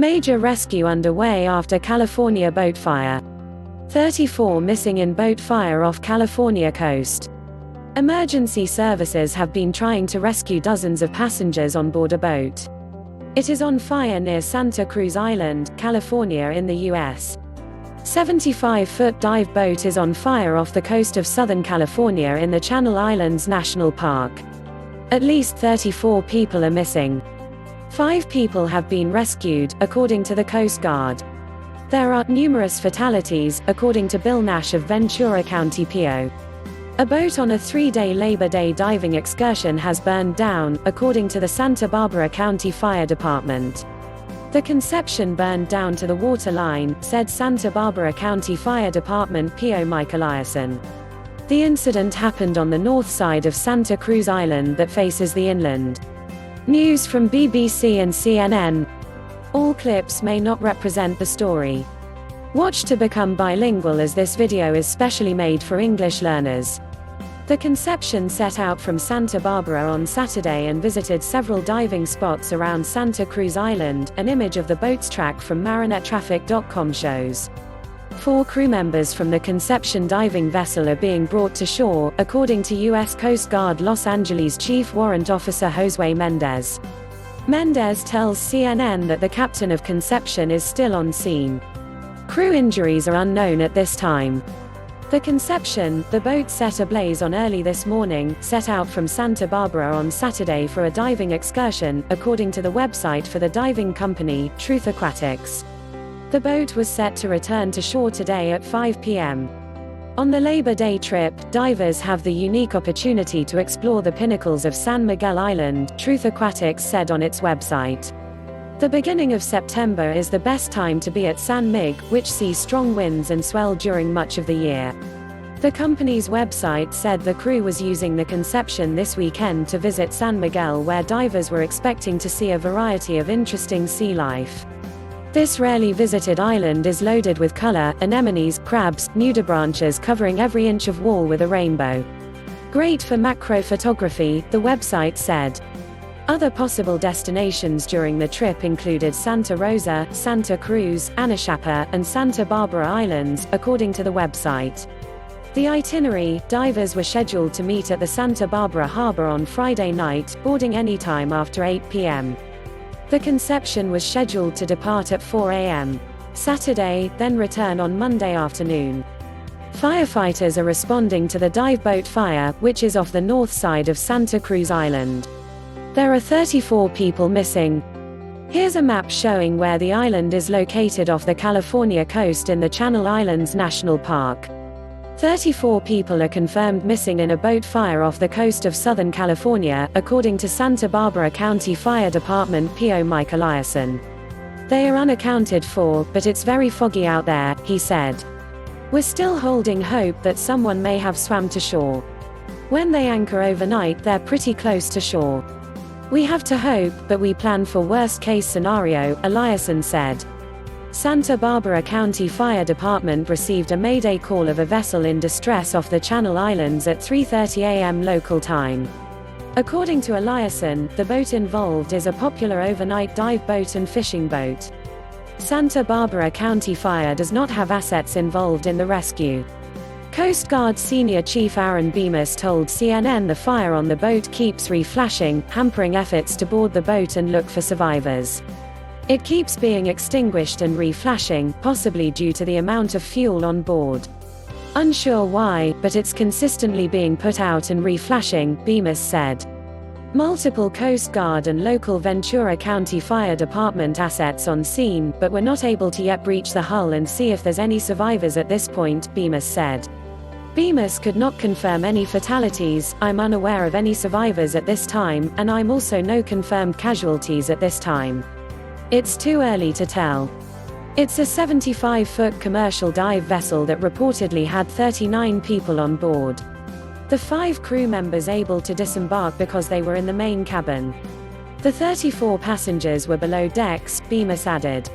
Major rescue underway after California boat fire. 34 missing in boat fire off California coast. Emergency services have been trying to rescue dozens of passengers on board a boat. It is on fire near Santa Cruz Island, California in the U.S. 75-foot dive boat is on fire off the coast of Southern California in the Channel Islands National Park. At least 34 people are missing. 5 people have been rescued, according to the Coast Guard. There are numerous fatalities, according to Bill Nash of Ventura County, PO. A boat on a 3-day Labor Day diving excursion has burned down, according to the Santa Barbara County Fire Department. The Conception burned down to the water line, said Santa Barbara County Fire Department PO Mike Eliason. The incident happened on the north side of Santa Cruz Island that faces the inland. News from BBC and CNN. All clips may not represent the story. Watch to become bilingual, as this video is specially made for English learners. The Conception set out from Santa Barbara on Saturday and visited several diving spots around Santa Cruz Island, an image of the boat's track from MarinetTraffic.com shows. 4 crew members from the Conception diving vessel are being brought to shore, according to U.S. Coast Guard Los Angeles Chief Warrant Officer Josue Mendez. Mendez tells CNN that the captain of Conception is still on scene. Crew injuries are unknown at this time. The Conception, the boat set ablaze on early this morning, set out from Santa Barbara on Saturday for a diving excursion, according to the website for the diving company, Truth Aquatics. The boat was set to return to shore today at 5 p.m. On the Labor Day trip, divers have the unique opportunity to explore the pinnacles of San Miguel Island, Truth Aquatics said on its website. The beginning of September is the best time to be at San Mig, which sees strong winds and swell during much of the year. The company's website said the crew was using the Conception this weekend to visit San Miguel, where divers were expecting to see a variety of interesting sea life. This rarely visited island is loaded with color, anemones, crabs, nudibranches covering every inch of wall with a rainbow. Great for macro photography, the website said. Other possible destinations during the trip included Santa Rosa, Santa Cruz, Anachapa, and Santa Barbara Islands, according to the website. The itinerary: divers were scheduled to meet at the Santa Barbara harbor on Friday night, boarding anytime after 8 p.m. The Conception was scheduled to depart at 4 a.m. Saturday, then return on Monday afternoon. Firefighters are responding to the dive boat fire, which is off the north side of Santa Cruz Island. There are 34 people missing. Here's a map showing where the island is located off the California coast in the Channel Islands National Park. 34 people are confirmed missing in a boat fire off the coast of Southern California, according to Santa Barbara County Fire Department PO Mike Eliason. They are unaccounted for, but it's very foggy out there, he said. We're still holding hope that someone may have swam to shore. When they anchor overnight, they're pretty close to shore. We have to hope, but we plan for worst-case scenario, Eliason said. Santa Barbara County Fire Department received a mayday call of a vessel in distress off the Channel Islands at 3:30 a.m. local time. According to Eliason, the boat involved is a popular overnight dive boat and fishing boat. Santa Barbara County Fire does not have assets involved in the rescue. Coast Guard Senior Chief Aaron Bemis told CNN the fire on the boat keeps re-flashing, hampering efforts to board the boat and look for survivors. It keeps being extinguished and re-flashing, possibly due to the amount of fuel on board. Unsure why, but it's consistently being put out and re-flashing, Bemis said. Multiple Coast Guard and local Ventura County Fire Department assets on scene, but were not able to yet breach the hull and see if there's any survivors at this point, Bemis said. Bemis could not confirm any fatalities. I'm unaware of any survivors at this time, and I'm also no confirmed casualties at this time. It's too early to tell. It's a 75-foot commercial dive vessel that reportedly had 39 people on board. The 5 crew members able to disembark because they were in the main cabin. The 34 passengers were below decks, Bemis added.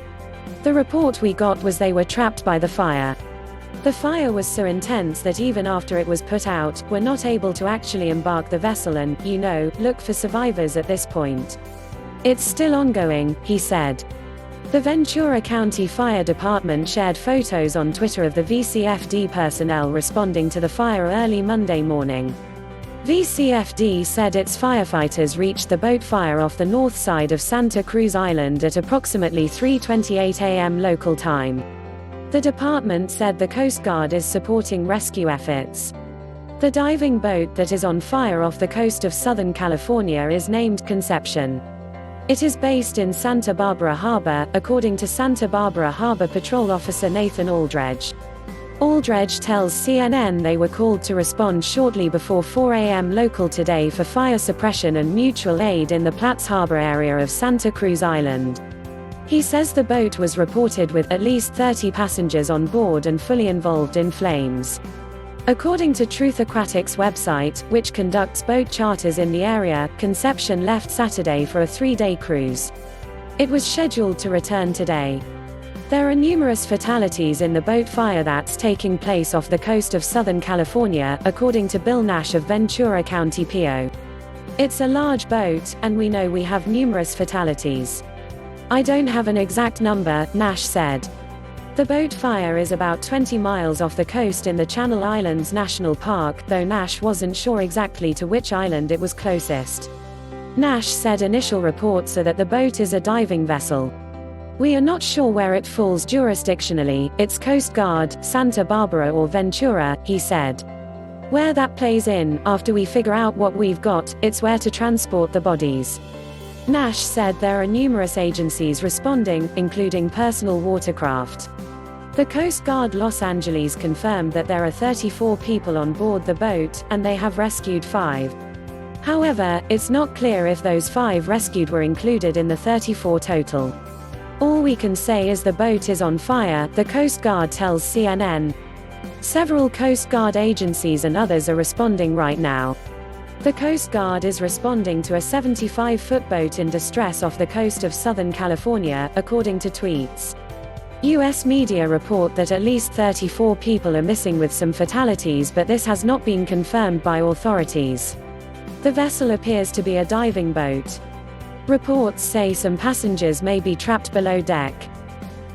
The report we got was they were trapped by the fire. The fire was so intense that even after it was put out, we're not able to actually embark the vessel and, look for survivors at this point. It's still ongoing, he said. The Ventura County Fire Department shared photos on Twitter of the VCFD personnel responding to the fire early Monday morning. VCFD said its firefighters reached the boat fire off the north side of Santa Cruz Island at approximately 3:28 a.m. local time. The department said the Coast Guard is supporting rescue efforts. The diving boat that is on fire off the coast of Southern California is named Conception. It is based in Santa Barbara Harbor, according to Santa Barbara Harbor Patrol Officer Nathan Aldredge. Aldredge tells CNN they were called to respond shortly before 4 a.m. local today for fire suppression and mutual aid in the Platts Harbor area of Santa Cruz Island. He says the boat was reported with at least 30 passengers on board and fully involved in flames. According to Truth Aquatics website, which conducts boat charters in the area, Conception left Saturday for a 3-day cruise. It was scheduled to return today. There are numerous fatalities in the boat fire that's taking place off the coast of Southern California, according to Bill Nash of Ventura County PO. It's a large boat, and we know we have numerous fatalities. I don't have an exact number, Nash said. The boat fire is about 20 miles off the coast in the Channel Islands National Park, though Nash wasn't sure exactly to which island it was closest. Nash said initial reports are that the boat is a diving vessel. We are not sure where it falls jurisdictionally, it's Coast Guard, Santa Barbara or Ventura, he said. Where that plays in, after we figure out what we've got, it's where to transport the bodies. Nash said there are numerous agencies responding, including personal watercraft. The Coast Guard Los Angeles confirmed that there are 34 people on board the boat, and they have rescued 5. However, it's not clear if those 5 rescued were included in the 34 total. All we can say is the boat is on fire, the Coast Guard tells CNN. Several Coast Guard agencies and others are responding right now. The Coast Guard is responding to a 75-foot boat in distress off the coast of Southern California, according to tweets. U.S. media report that at least 34 people are missing with some fatalities, but this has not been confirmed by authorities. The vessel appears to be a diving boat. Reports say some passengers may be trapped below deck.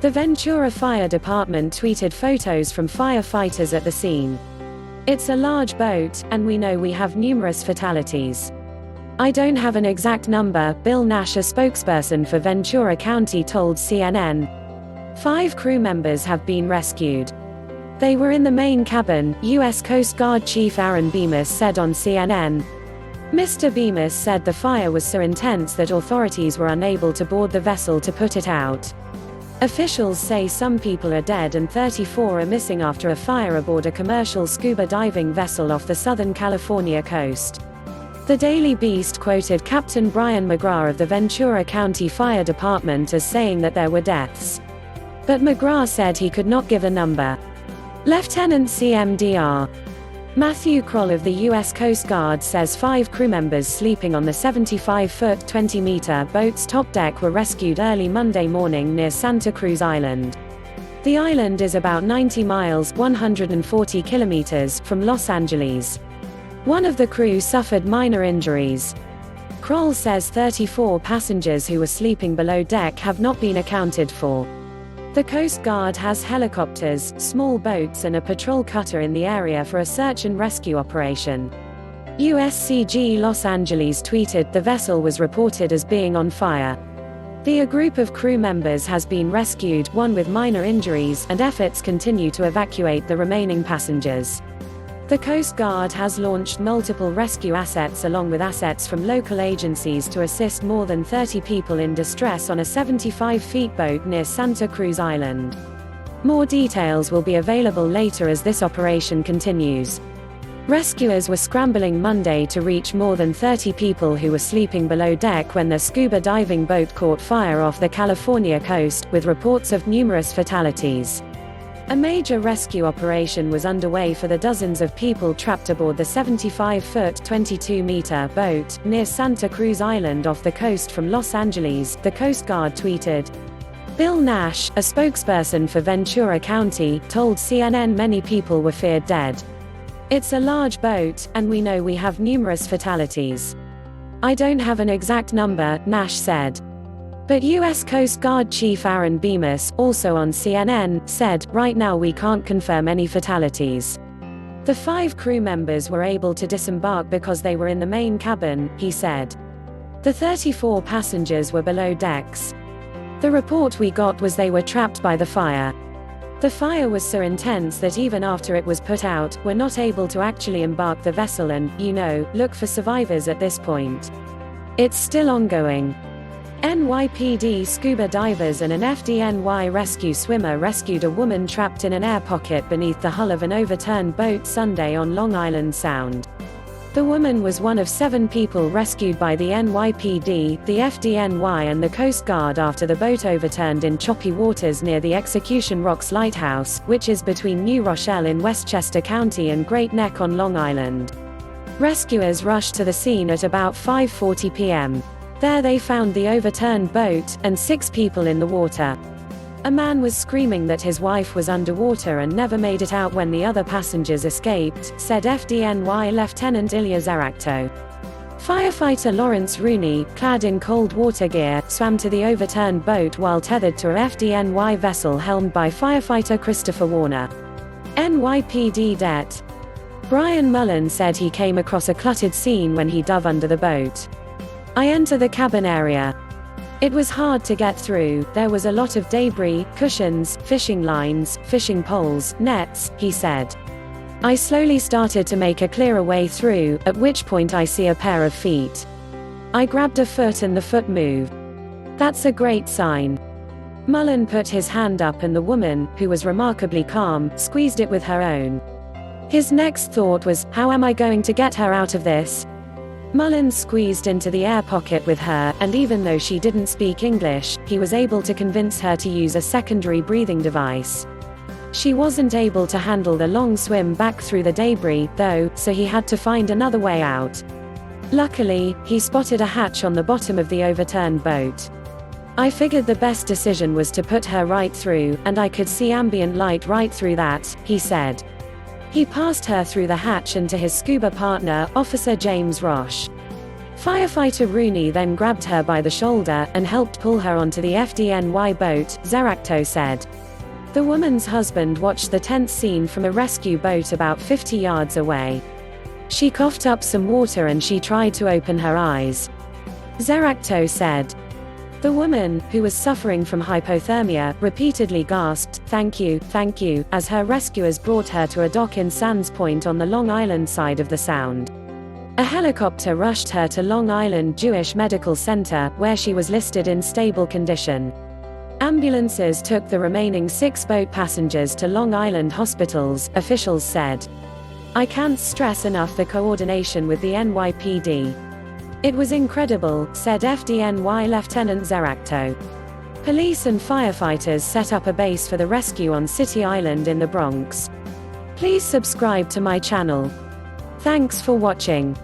The Ventura Fire Department tweeted photos from firefighters at the scene. It's a large boat, and we know we have numerous fatalities. I don't have an exact number, Bill Nash, a spokesperson for Ventura County, told CNN. 5 crew members have been rescued. They were in the main cabin, U.S. Coast Guard Chief Aaron Bemis said on CNN. Mr. Bemis said the fire was so intense that authorities were unable to board the vessel to put it out. Officials say some people are dead and 34 are missing after a fire aboard a commercial scuba diving vessel off the Southern California coast. The Daily Beast quoted Captain Brian McGrath of the Ventura County Fire Department as saying that there were deaths. But McGrath said he could not give a number. Lieutenant CMDR Matthew Kroll of the U.S. Coast Guard says 5 crew members sleeping on the 75-foot, 20-meter boat's top deck were rescued early Monday morning near Santa Cruz Island. The island is about 90 miles (140 kilometers) from Los Angeles. One of the crew suffered minor injuries. Kroll says 34 passengers who were sleeping below deck have not been accounted for. The Coast Guard has helicopters, small boats and a patrol cutter in the area for a search and rescue operation. USCG Los Angeles tweeted the vessel was reported as being on fire. A group of crew members has been rescued, one with minor injuries, and efforts continue to evacuate the remaining passengers. The Coast Guard has launched multiple rescue assets along with assets from local agencies to assist more than 30 people in distress on a 75-foot boat near Santa Cruz Island. More details will be available later as this operation continues. Rescuers were scrambling Monday to reach more than 30 people who were sleeping below deck when their scuba diving boat caught fire off the California coast, with reports of numerous fatalities. A major rescue operation was underway for the dozens of people trapped aboard the 75-foot, 22-meter boat near Santa Cruz Island off the coast from Los Angeles, the Coast Guard tweeted. Bill Nash, a spokesperson for Ventura County, told CNN many people were feared dead. It's a large boat, and we know we have numerous fatalities. I don't have an exact number, Nash said. But U.S. Coast Guard Chief Aaron Bemis, also on CNN, said, "Right now we can't confirm any fatalities. The 5 crew members were able to disembark because they were in the main cabin," he said. The 34 passengers were below decks. The report we got was they were trapped by the fire. The fire was so intense that even after it was put out, we're not able to actually embark the vessel and, look for survivors at this point. It's still ongoing. NYPD scuba divers and an FDNY rescue swimmer rescued a woman trapped in an air pocket beneath the hull of an overturned boat Sunday on Long Island Sound. The woman was one of 7 people rescued by the NYPD, the FDNY and the Coast Guard after the boat overturned in choppy waters near the Execution Rocks Lighthouse, which is between New Rochelle in Westchester County and Great Neck on Long Island. Rescuers rushed to the scene at about 5:40 p.m. There they found the overturned boat, and 6 people in the water. A man was screaming that his wife was underwater and never made it out when the other passengers escaped, said FDNY Lieutenant Eliason. Firefighter Lawrence Rooney, clad in cold water gear, swam to the overturned boat while tethered to a FDNY vessel helmed by firefighter Christopher Warner. NYPD Det. Brian Mullen said he came across a cluttered scene when he dove under the boat. "I enter the cabin area. It was hard to get through, there was a lot of debris, cushions, fishing lines, fishing poles, nets," he said. "I slowly started to make a clearer way through, at which point I see a pair of feet. I grabbed a foot and the foot moved. That's a great sign." Mullen put his hand up and the woman, who was remarkably calm, squeezed it with her own. His next thought was, "How am I going to get her out of this?" Mullen squeezed into the air pocket with her, and even though she didn't speak English, he was able to convince her to use a secondary breathing device. She wasn't able to handle the long swim back through the debris, though, so he had to find another way out. Luckily, he spotted a hatch on the bottom of the overturned boat. "I figured the best decision was to put her right through, and I could see ambient light right through that," he said. He passed her through the hatch and to his scuba partner, Officer James Roche. Firefighter Rooney then grabbed her by the shoulder and helped pull her onto the FDNY boat, Zeracto said. The woman's husband watched the tense scene from a rescue boat about 50 yards away. "She coughed up some water and she tried to open her eyes," Zeracto said. The woman, who was suffering from hypothermia, repeatedly gasped, thank you," as her rescuers brought her to a dock in Sands Point on the Long Island side of the Sound. A helicopter rushed her to Long Island Jewish Medical Center, where she was listed in stable condition. Ambulances took the remaining 6 boat passengers to Long Island hospitals, officials said. "I can't stress enough the coordination with the NYPD. It was incredible," said FDNY Lieutenant Zeracto. Police and firefighters set up a base for the rescue on City Island in the Bronx. Please subscribe to my channel. Thanks for watching.